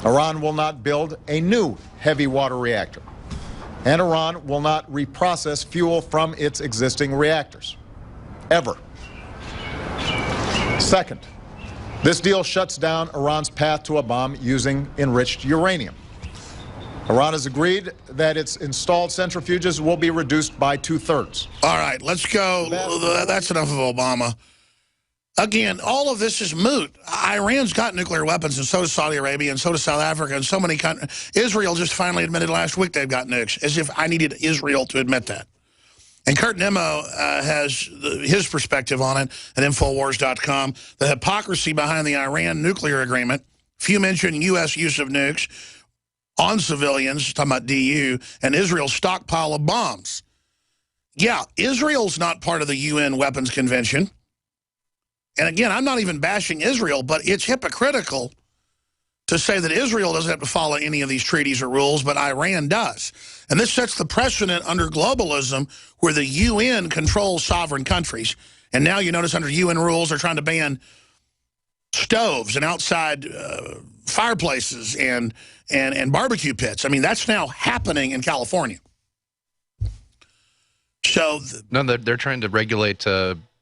Iran will not build a new heavy water reactor. And Iran will not reprocess fuel from its existing reactors. Ever. Second, this deal shuts down Iran's path to a bomb using enriched uranium. Iran has agreed that its installed centrifuges will be reduced by 2/3. All right, let's go. That's enough of Obama. Again, all of this is moot. Iran's got nuclear weapons, and so does Saudi Arabia, and so does South Africa, and so many countries. Israel just finally admitted last week they've got nukes, as if I needed Israel to admit that. And Kurt Nimmo has his perspective on it at Infowars.com. The hypocrisy behind the Iran nuclear agreement. Few mention U.S. use of nukes on civilians, talking about DU, and Israel's stockpile of bombs. Yeah, Israel's not part of the UN Weapons Convention. And again, I'm not even bashing Israel, but it's hypocritical to say that Israel doesn't have to follow any of these treaties or rules, but Iran does. And this sets the precedent under globalism where the UN controls sovereign countries. And now you notice under UN rules they're trying to ban stoves and outside fireplaces and barbecue pits. I mean, that's now happening in California. So no, they're trying to regulate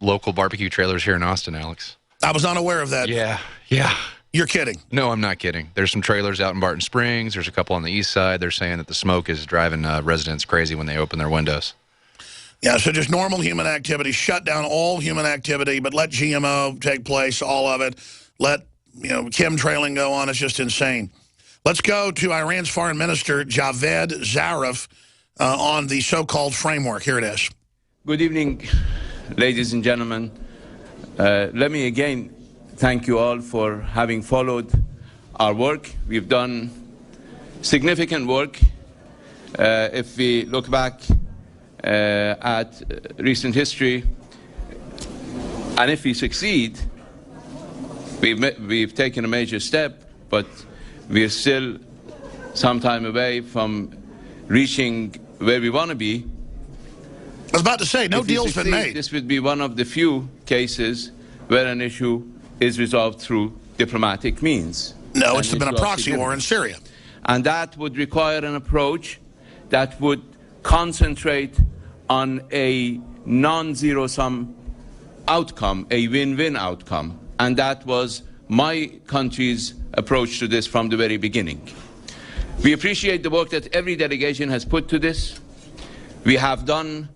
local barbecue trailers here in Austin, Alex. I was unaware of that. Yeah. You're kidding. No, I'm not kidding. There's some trailers out in Barton Springs. There's a couple on the east side. They're saying that the smoke is driving residents crazy when they open their windows. Yeah, so just normal human activity. Shut down all human activity, but let GMO take place, all of it. Let chemtrailing go on. It's just insane. Let's go to Iran's foreign minister, Javed Zarif, on the so-called framework. Here it is. Good evening, ladies and gentlemen. Let me again thank you all for having followed our work. We've done significant work. If we look back at recent history, and if we succeed, we've taken a major step, but we're still some time away from reaching where we want to be. I was about to say, no deal's been made. This would be one of the few cases where an issue is resolved through diplomatic means. No, it's been a proxy war in Syria. And that would require an approach that would concentrate on a non-zero-sum outcome, a win-win outcome. And that was my country's approach to this from the very beginning. We appreciate the work that every delegation has put to this. We have done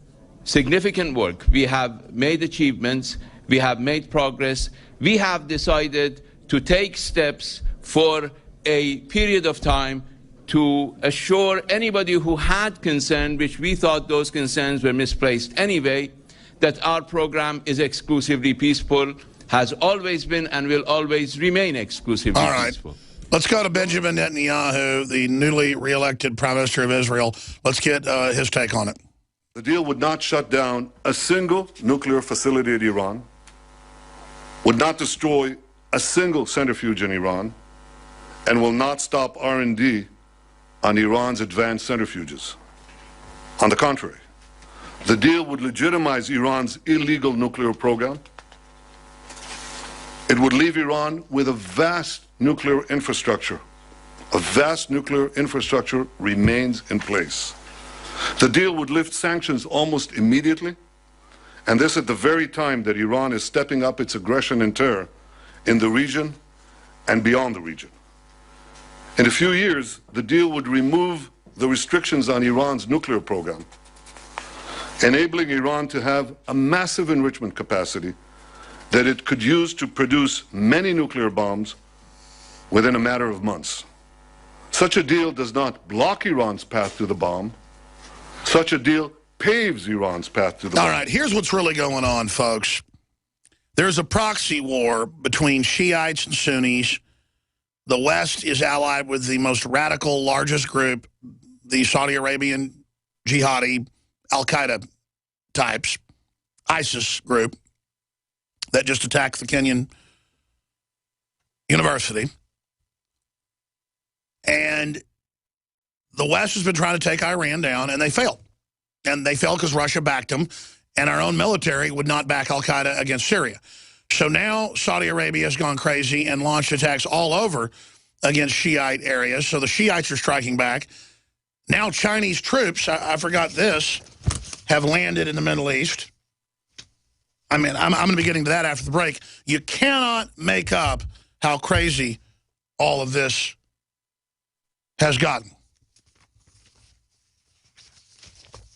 significant work. We have made achievements. We have made progress. We have decided to take steps for a period of time to assure anybody who had concern, which we thought those concerns were misplaced anyway, that our program is exclusively peaceful, has always been and will always remain exclusively peaceful. Let's go to Benjamin Netanyahu, the newly re-elected Prime Minister of Israel. Let's get his take on it. The deal would not shut down a single nuclear facility in Iran, would not destroy a single centrifuge in Iran, and will not stop R&D on Iran's advanced centrifuges. On the contrary, the deal would legitimize Iran's illegal nuclear program. It would leave Iran with a vast nuclear infrastructure. A vast nuclear infrastructure remains in place. The deal would lift sanctions almost immediately, and this at the very time that Iran is stepping up its aggression and terror in the region and beyond the region. In a few years, the deal would remove the restrictions on Iran's nuclear program, enabling Iran to have a massive enrichment capacity that it could use to produce many nuclear bombs within a matter of months. Such a deal does not block Iran's path to the bomb. Such a deal paves Iran's path to the bomb. All right, here's what's really going on, folks. There's a proxy war between Shiites and Sunnis. The West is allied with the most radical, largest group, the Saudi Arabian jihadi, al-Qaeda types, ISIS group that just attacked the Kenyan university. And the West has been trying to take Iran down, and they failed. And they failed because Russia backed them, and our own military would not back al-Qaeda against Syria. So now Saudi Arabia has gone crazy and launched attacks all over against Shiite areas. So the Shiites are striking back. Now Chinese troops, I forgot this, have landed in the Middle East. I mean, I'm going to be getting to that after the break. You cannot make up how crazy all of this has gotten.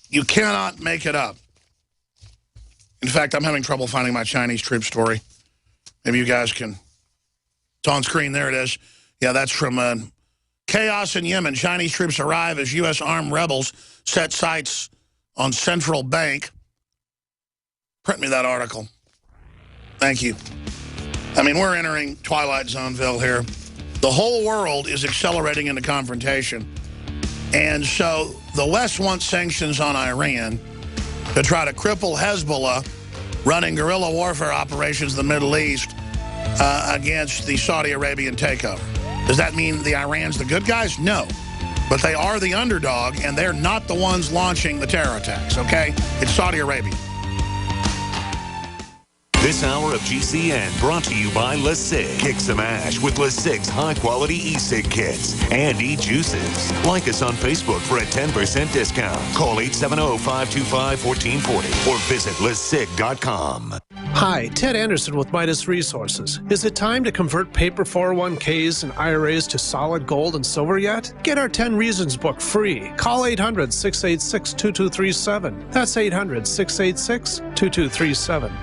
You cannot make it up. In fact, I'm having trouble finding my Chinese troop story. Maybe you guys can. It's on screen. There it is. Yeah, that's from Chaos in Yemen. Chinese troops arrive as U.S. armed rebels set sights on Central Bank. Print me that article. Thank you. I mean, we're entering Twilight Zoneville here. The whole world is accelerating into confrontation. And so the West wants sanctions on Iran to try to cripple Hezbollah running guerrilla warfare operations in the Middle East against the Saudi Arabian takeover. Does that mean the Iran's the good guys? No. But they are the underdog, and they're not the ones launching the terror attacks, okay? It's Saudi Arabia. This hour of GCN brought to you by LeSig. Kick some ash with LeSig's high-quality e-cig kits and e-juices. Like us on Facebook for a 10% discount. Call 870-525-1440 or visit LeSig.com. Hi, Ted Anderson with Midas Resources. Is it time to convert paper 401ks and IRAs to solid gold and silver yet? Get our 10 Reasons book free. Call 800-686-2237. That's 800-686-2237.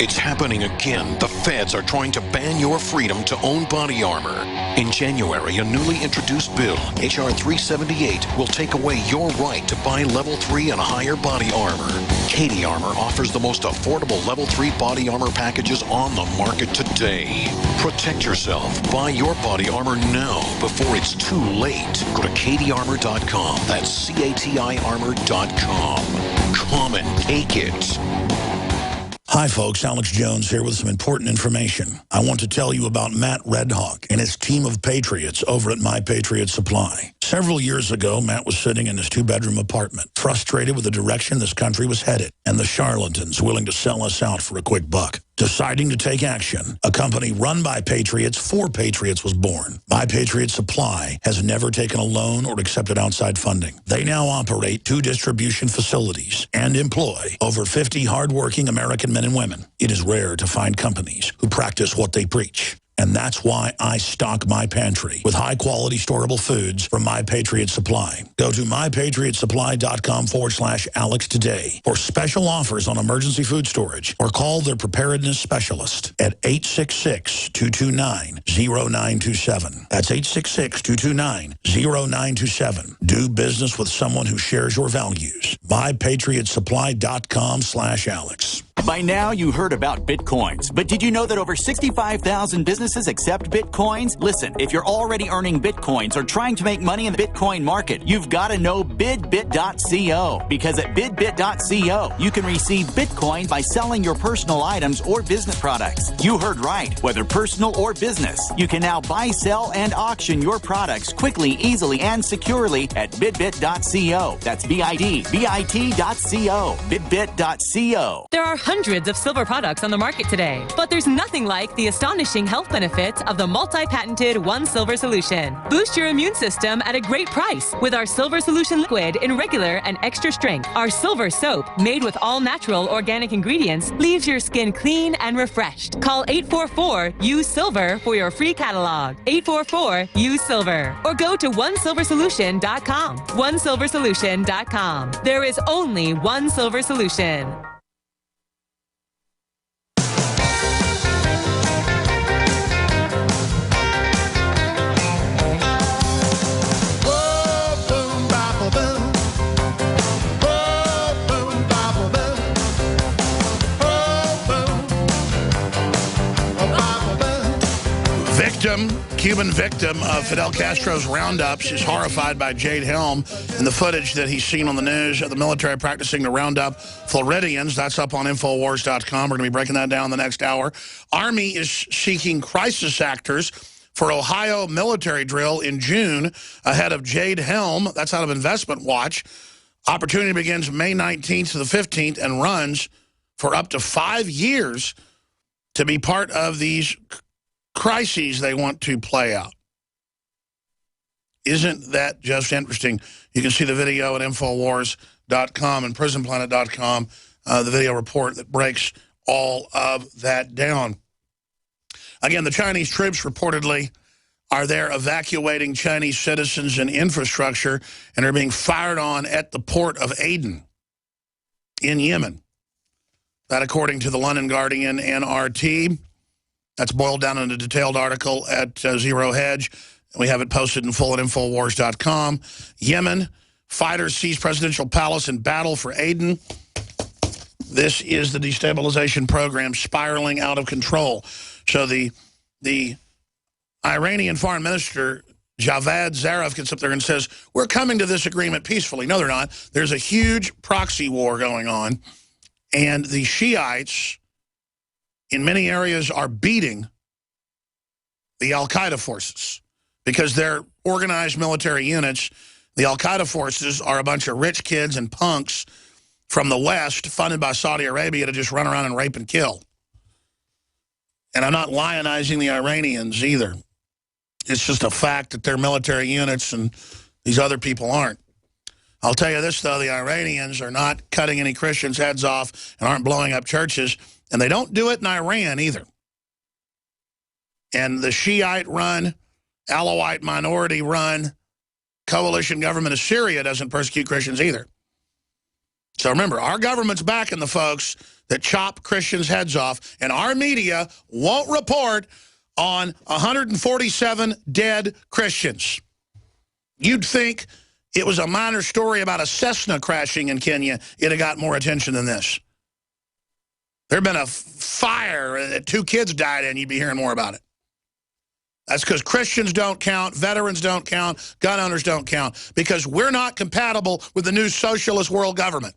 It's happening again. The feds are trying to ban your freedom to own body armor. In January, a newly introduced bill, H.R. 378, will take away your right to buy Level 3 and higher body armor. Katie Armor offers the most affordable Level 3 body armor packages on the market today. Protect yourself. Buy your body armor now before it's too late. Go to katiearmor.com. That's CATIarmor.com. Come and take it. Hi, folks. Alex Jones here with some important information. I want to tell you about Matt Redhawk and his team of patriots over at My Patriot Supply. Several years ago, Matt was sitting in his two-bedroom apartment, frustrated with the direction this country was headed and the charlatans willing to sell us out for a quick buck. Deciding to take action, a company run by patriots for patriots was born. My Patriot Supply has never taken a loan or accepted outside funding. They now operate 2 distribution facilities and employ over 50 hardworking American men and women. It is rare to find companies who practice what they preach. And that's why I stock my pantry with high-quality storable foods from My Patriot Supply. Go to mypatriotsupply.com/Alex today for special offers on emergency food storage or call their preparedness specialist at 866-229-0927. That's 866-229-0927. Do business with someone who shares your values. mypatriotsupply.com/Alex. By now, you heard about Bitcoins, but did you know that over 65,000 businesses accept Bitcoins? Listen, if you're already earning Bitcoins or trying to make money in the Bitcoin market, you've got to know BidBit.co, because at BidBit.co, you can receive Bitcoin by selling your personal items or business products. You heard right. Whether personal or business, you can now buy, sell, and auction your products quickly, easily, and securely at BidBit.co. That's BidBit.co. BidBit.co. There are hundreds of silver products on the market today, but there's nothing like the astonishing health benefits of the multi-patented One Silver Solution. Boost your immune system at a great price with our Silver Solution liquid in regular and extra strength. Our silver soap, made with all natural organic ingredients, leaves your skin clean and refreshed. Call 844-USE-SILVER for your free catalog. 844-USE-SILVER. Or go to OneSilverSolution.com. OneSilverSolution.com. There is only one silver solution. Cuban victim of Fidel Castro's roundups is horrified by Jade Helm and the footage that he's seen on the news of the military practicing to round up Floridians. That's up on Infowars.com. We're going to be breaking that down in the next hour. Army is seeking crisis actors for Ohio military drill in June ahead of Jade Helm. That's out of Investment Watch. Opportunity begins May 19th to the 15th and runs for up to 5 years to be part of these crises they want to play out. Isn't that just interesting? You can see the video at Infowars.com and PrisonPlanet.com, the video report that breaks all of that down. Again, the Chinese troops reportedly are there evacuating Chinese citizens and infrastructure and are being fired on at the port of Aden in Yemen. That according to the London Guardian and RT. That's boiled down in a detailed article at Zero Hedge. We have it posted in full at Infowars.com. Yemen, fighters seize presidential palace in battle for Aden. This is the destabilization program spiraling out of control. So the Iranian foreign minister, Javad Zarif, gets up there and says, we're coming to this agreement peacefully. No, they're not. There's a huge proxy war going on, and the Shiites in many areas are beating the al-Qaeda forces because they're organized military units. The al-Qaeda forces are a bunch of rich kids and punks from the West funded by Saudi Arabia to just run around and rape and kill. And I'm not lionizing the Iranians either. It's just a fact that they're military units and these other people aren't. I'll tell you this, though, the Iranians are not cutting any Christians' heads off and aren't blowing up churches, and they don't do it in Iran either. And the Shiite-run, Alawite minority-run coalition government of Syria doesn't persecute Christians either. So remember, our government's backing the folks that chop Christians' heads off, and our media won't report on 147 dead Christians. You'd think it was a minor story about a Cessna crashing in Kenya. It'd have got more attention than this. There'd been a fire that 2 kids died in, you'd be hearing more about it. That's because Christians don't count, veterans don't count, gun owners don't count, because we're not compatible with the new socialist world government.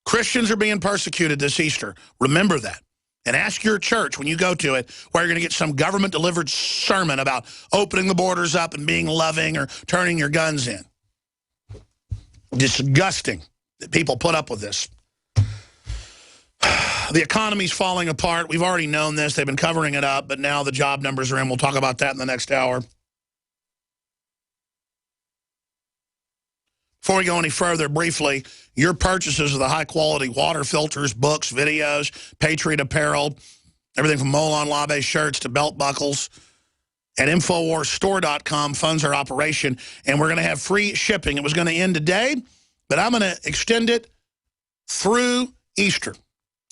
Christians are being persecuted this Easter. Remember that. And ask your church when you go to it where you're going to get some government-delivered sermon about opening the borders up and being loving or turning your guns in. Disgusting that people put up with this. The economy's falling apart. We've already known this. They've been covering it up, but now the job numbers are in. We'll talk about that in the next hour. Before we go any further, briefly, your purchases of the high-quality water filters, books, videos, Patriot apparel, everything from Molon Labe shirts to belt buckles, at InfoWarsStore.com funds our operation, and we're going to have free shipping. It was going to end today, but I'm going to extend it through Easter.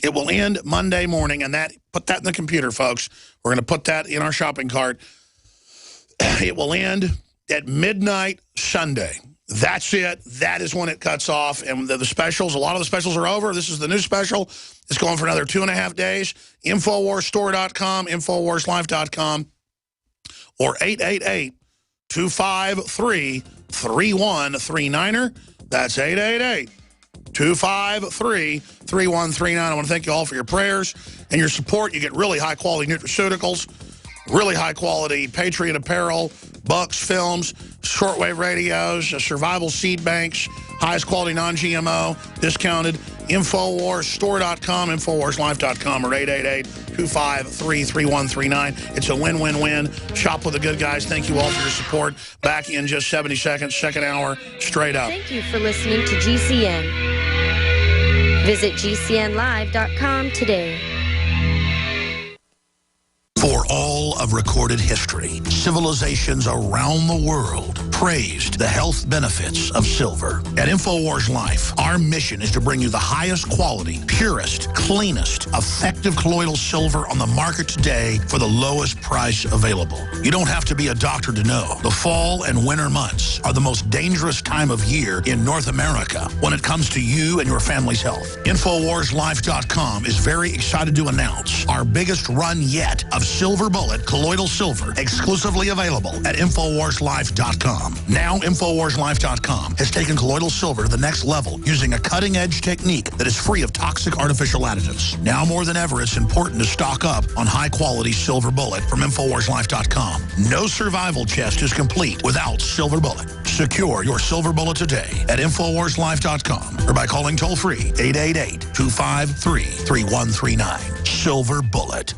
It will end Monday morning, and put that in the computer, folks. We're going to put that in our shopping cart. It will end at midnight Sunday. That's it. That is when it cuts off. And the specials, a lot of the specials are over. This is the new special. It's going for another 2.5 days. InfoWarsStore.com, InfoWarsLife.com, or 888-253-3139. That's 888-253-3139. I want to thank you all for your prayers and your support. You get really high-quality nutraceuticals, really high-quality Patriot apparel, books, films, shortwave radios, survival seed banks, highest quality non-GMO, discounted. InfoWarsStore.com, InfoWarsLife.com, or 888-253-3139. It's a win-win-win. Shop with the good guys. Thank you all for your support. Back in just 70 seconds, second hour, straight up. Thank you for listening to GCN. Visit GCNlive.com today. For all of recorded history, civilizations around the world praised the health benefits of silver. At InfoWars Life, our mission is to bring you the highest quality, purest, cleanest, effective colloidal silver on the market today for the lowest price available. You don't have to be a doctor to know. The fall and winter months are the most dangerous time of year in North America when it comes to you and your family's health. InfoWarsLife.com is very excited to announce our biggest run yet of Silver Bullet colloidal silver, exclusively available at InfoWarsLife.com. Now, InfoWarsLife.com has taken colloidal silver to the next level using a cutting-edge technique that is free of toxic artificial additives. Now more than ever, it's important to stock up on high-quality Silver Bullet from InfoWarsLife.com. No survival chest is complete without Silver Bullet. Secure your Silver Bullet today at InfoWarsLife.com or by calling toll-free 888-253-3139. Silver Bullet.